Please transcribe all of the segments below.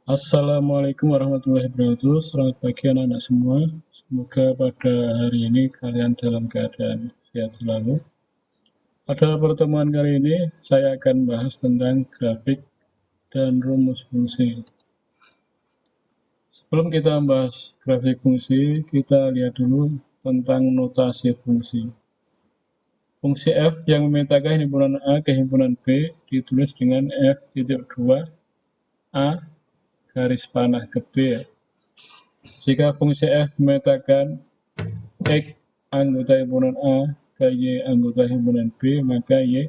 Assalamualaikum warahmatullahi wabarakatuh. Selamat pagi anak-anak semua. Semoga pada hari ini kalian dalam keadaan sehat selalu. Pada pertemuan kali ini saya akan bahas tentang grafik dan rumus fungsi. Sebelum kita membahas grafik fungsi, kita lihat dulu tentang notasi fungsi. Fungsi f yang memetakan himpunan A ke himpunan B ditulis dengan f.2 A garis panah ke B. Jika fungsi f memetakan X anggota himpunan A ke Y anggota himpunan B, maka Y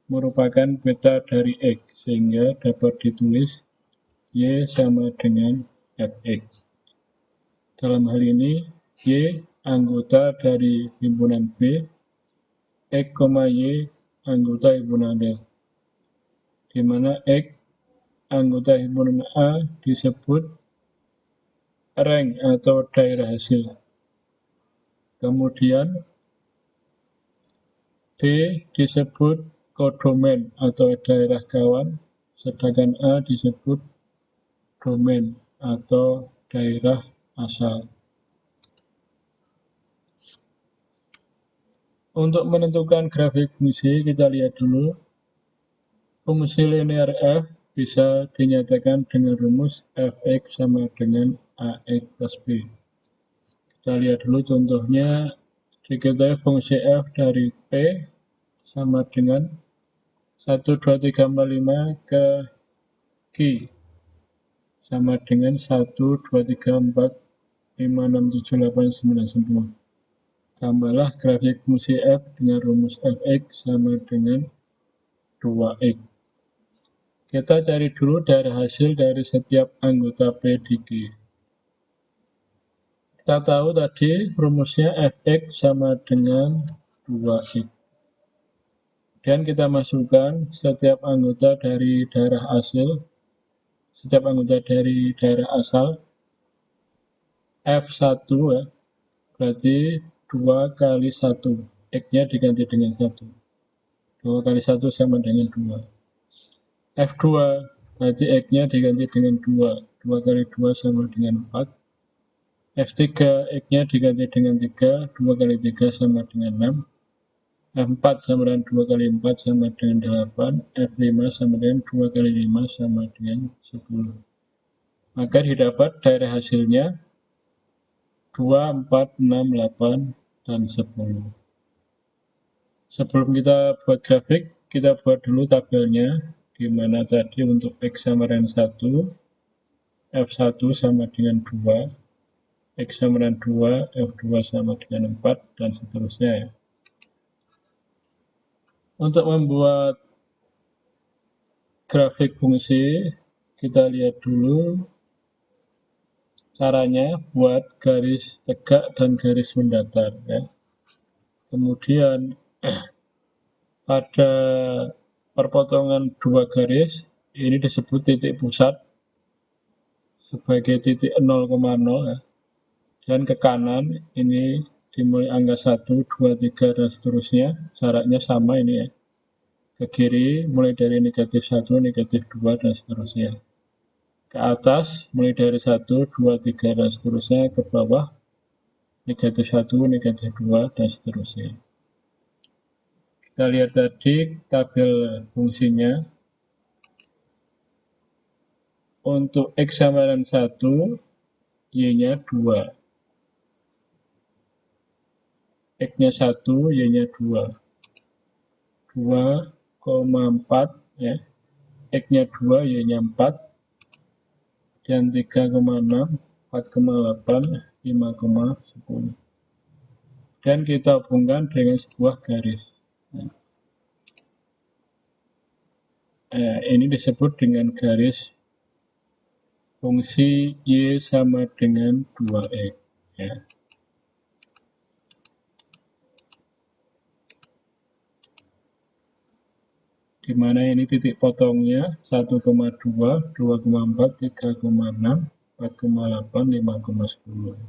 merupakan beta dari X, sehingga dapat ditulis Y sama dengan Fx. Dalam hal ini, Y anggota dari himpunan B, X, Y anggota himpunan D, di mana X anggota himpunan A disebut rank atau daerah hasil. Kemudian B disebut kodomen atau daerah kawan, sedangkan A disebut domain atau daerah asal. Untuk menentukan grafik fungsi, kita lihat dulu. Fungsi linear f bisa dinyatakan dengan rumus fx sama dengan ax plus b. Kita lihat dulu contohnya. Diketahui fungsi f dari p sama dengan 1, 2, 3, 4, 5 ke Q sama dengan 1, 2, 3, 4, 5, 6, 7, 8, 9, 10. Tambahlah grafik fungsi f dengan rumus fx sama dengan 2x. Kita cari dulu daerah hasil dari setiap anggota P di Q. Kita tahu tadi rumusnya fx sama dengan 2x. Dan kita masukkan setiap anggota dari daerah hasil, setiap anggota dari daerah asal, F1 ya, berarti 2 kali 1, X-nya diganti dengan 1. 2 kali 1 sama dengan 2. F2, berarti X-nya diganti dengan 2. 2 kali 2 sama dengan 4. F3, X-nya diganti dengan 3. 2 kali 3 sama dengan 6. F4 sama dengan 2 kali 4 sama dengan 8. F5 sama dengan 2 kali 5 sama dengan 10. Maka didapat daerah hasilnya 2, 4, 6, 8, dan 10. Sebelum kita buat grafik, kita buat dulu tabelnya, di mana tadi untuk X sama dengan 1, F1 sama dengan 2, X sama dengan 2, F2 sama dengan 4, dan seterusnya ya. Untuk membuat grafik fungsi, kita lihat dulu caranya buat garis tegak dan garis mendatar ya. Kemudian pada perpotongan dua garis ini disebut titik pusat sebagai titik 0,0 ya. Dan ke kanan ini dimulai angka 1, 2, 3 dan seterusnya, jaraknya sama ini ya. Ke kiri mulai dari negatif 1, negatif 2 dan seterusnya. Ke atas mulai dari 1, 2, 3 dan seterusnya, ke bawah negatif 1, negatif 2 dan seterusnya. Kita lihat tadi tabel fungsinya. Untuk X sama dengan 1, Y-nya 2. X-nya 1, Y-nya 2. 2,4 ya. X-nya 2, Y-nya 4. Dan 3,6, 4,8, 5,10. Dan kita hubungkan dengan sebuah garis. Ini disebut dengan garis fungsi Y sama dengan 2X ya. Di mana ini titik potongnya 1,2, 2,4, 3,6, 4,8, 5,10.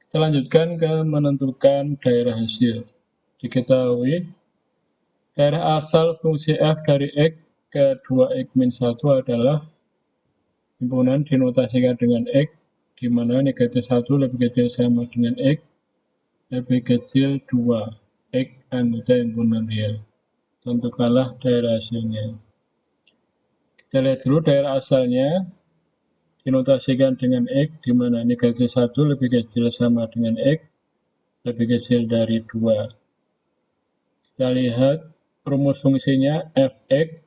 Kita lanjutkan ke menentukan daerah hasil. Diketahui daerah asal fungsi f dari X ke 2x min 1 adalah himpunan dinotasikan dengan X, di mana negatif 1 lebih kecil sama dengan X, lebih kecil 2. X anggota himpunan real. Tentukanlah daerah hasilnya. Kita lihat dulu daerah asalnya dinotasikan dengan X, di mana negatif 1 lebih kecil sama dengan X, lebih kecil dari 2. Kita lihat rumus fungsinya fx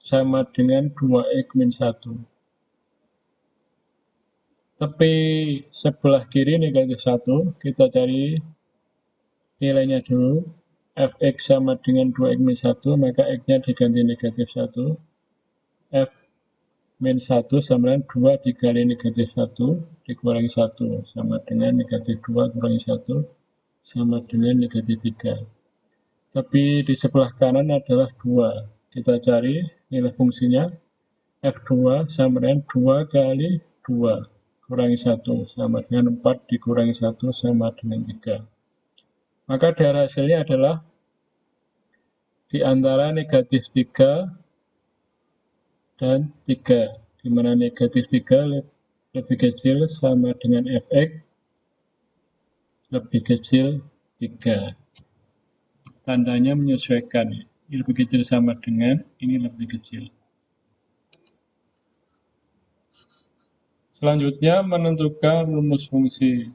sama dengan 2x min 1. Tepi sebelah kiri negatif 1, kita cari nilainya dulu. Fx sama dengan 2x min 1, maka x-nya diganti negatif 1. F min 1 sama dengan 2 dikali negatif 1 dikurangi 1, sama dengan negatif 2 kurangi 1, sama dengan negatif 3. Tapi di sebelah kanan adalah 2. Kita cari nilai fungsinya. F2 sama dengan 2 kali 2 kurangi 1, sama dengan 4 dikurangi 1, sama dengan 3. Maka daerah hasilnya adalah di antara negatif 3 dan 3, di mana negatif 3 lebih kecil sama dengan fx lebih kecil 3. Tandanya menyesuaikan. Ini lebih kecil sama dengan, ini lebih kecil. Selanjutnya, menentukan rumus fungsi.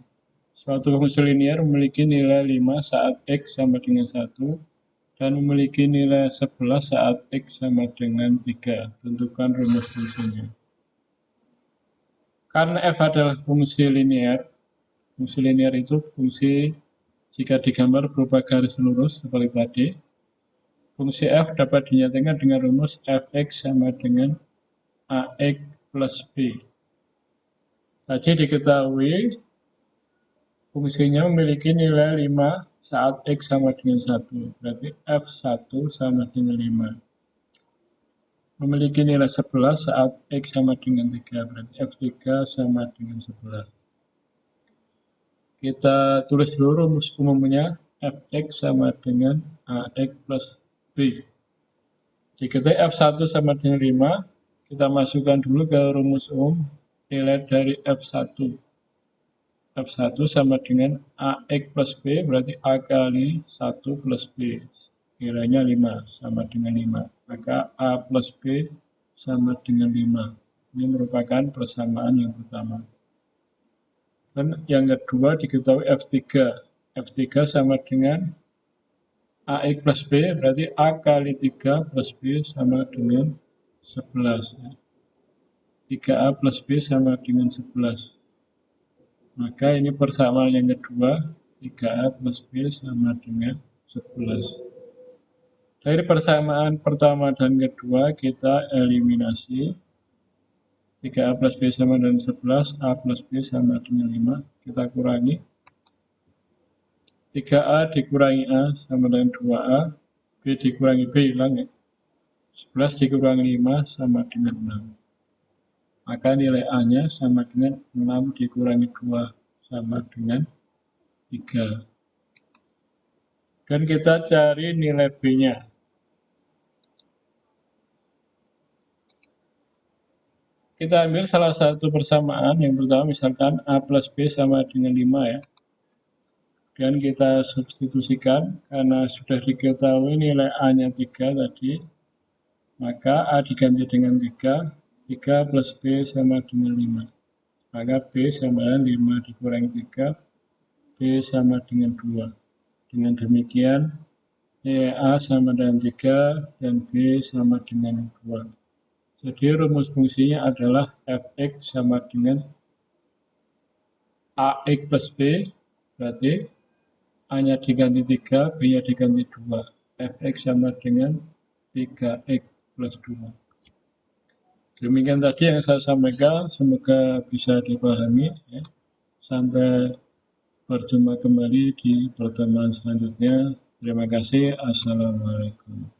Suatu fungsi linear memiliki nilai 5 saat x sama dengan 1 dan memiliki nilai 11 saat x sama dengan 3. Tentukan rumus fungsinya. Karena f adalah fungsi linear itu fungsi jika digambar berupa garis lurus seperti tadi. Fungsi f dapat dinyatakan dengan rumus fx sama dengan ax plus b. Tadi diketahui fungsinya memiliki nilai 5 saat x sama dengan 1. Berarti f1 sama dengan 5. Memiliki nilai 11 saat x sama dengan 3. Berarti f3 sama dengan 11. Kita tulis dulu rumus umumnya. Fx sama dengan ax plus b. Diketahui f1 sama dengan 5. Kita masukkan dulu ke rumus umum nilai dari f1. F1 sama dengan ax plus b, berarti a kali 1 plus b. Nilainya 5, sama dengan 5. Maka a plus b sama dengan 5. Ini merupakan persamaan yang pertama. Dan yang kedua diketahui f3. F3 sama dengan ax plus b, berarti a kali 3 plus b sama dengan 11. 3a plus b sama dengan 11. Maka ini persamaan yang kedua, 3a plus b sama dengan 11. Dari persamaan pertama dan kedua kita eliminasi. 3a plus b sama dengan 11, a plus b sama dengan 5. Kita kurangi. 3a dikurangi a sama dengan 2a, b dikurangi b hilang ya. 11 dikurangi 5 sama dengan 6. Maka nilai A-nya sama dengan 6 dikurangi 2 sama dengan 3. Dan kita cari nilai B-nya. Kita ambil salah satu persamaan. Yang pertama misalkan A plus B sama dengan 5 ya. Dan kita substitusikan karena sudah diketahui nilai A-nya 3 tadi. Maka A diganti dengan 3. 3 plus B sama dengan 5. Maka B sama dengan 5 dikurangi 3. B sama dengan 2. Dengan demikian, nilai A sama dengan 3 dan B sama dengan 2. Jadi rumus fungsinya adalah fx sama dengan ax plus b. Berarti A-nya diganti 3, B-nya diganti 2. Fx sama dengan 3x plus 2. Demikian tadi yang saya sampaikan, semoga bisa dipahami. Ya. Sampai berjumpa kembali di pertemuan selanjutnya. Terima kasih. Assalamualaikum.